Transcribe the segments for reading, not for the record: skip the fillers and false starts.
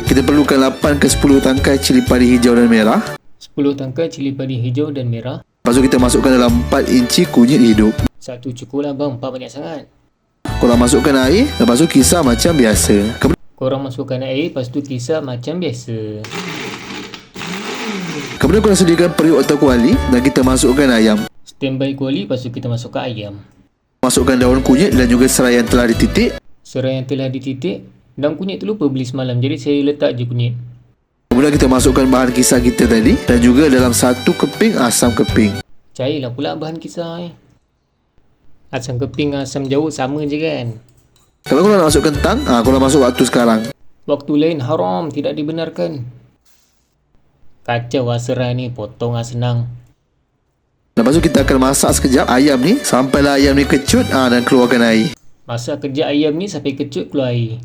Kita perlukan 8 ke 10 tangkai cili padi hijau dan merah. 10 tangkai cili padi hijau dan merah. Lepas tu kita masukkan dalam 4 inci kunyit hidup. Satu cukup lah bang, 4 banyak sangat. Korang masukkan air, lepas tu kisar macam biasa. Korang masukkan air, lepas tu kisar macam biasa. Kemudian korang sediakan periuk atau kuali dan kita masukkan ayam. Standby kuali, lepas tu kita masukkan ayam. Masukkan daun kunyit dan juga serai yang telah dititik. Serai yang telah dititik. Daun kunyit tu lupa beli semalam, jadi saya letak je kunyit. Kemudian kita masukkan bahan kisar kita tadi dan juga dalam 1 keping asam keping. Cairlah pula bahan kisar Asam keping, asam jawut sama je kan. Kalau korang nak masuk kentang, korang masuk waktu sekarang. Waktu lain haram, tidak dibenarkan. Kacau lah serai ni, potong lah senang. Lepas tu kita akan masak sekejap ayam ni sampailah ayam ni kecut dan keluarkan air. Masak kejap ayam ni sampai kecut keluar air.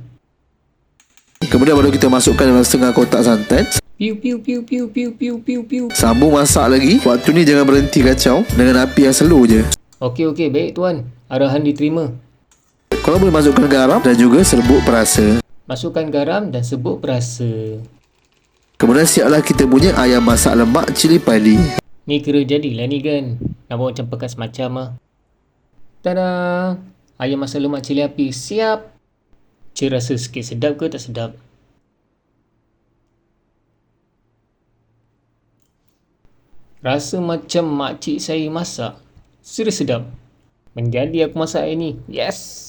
Kemudian baru kita masukkan dalam setengah kotak santan. Piu piu piu piu piu piu piu piu. Sambung masak lagi. Waktu ni jangan berhenti kacau dengan api yang slow je. Okey, baik tuan. Arahan diterima. Korang boleh masukkan garam dan juga serbuk perasa. Masukkan garam dan serbuk perasa. Kemudian siaplah kita punya ayam masak lemak cili padi. Ni kira jadilah ni kan. Nampak macam bekas macam lah. Tada! Ayam masak lemak cili api siap. Cik rasa sikit sedap ke tak sedap? Rasa macam makcik saya masak. Serius sedap. Menjadi aku masak hari ni. Yes!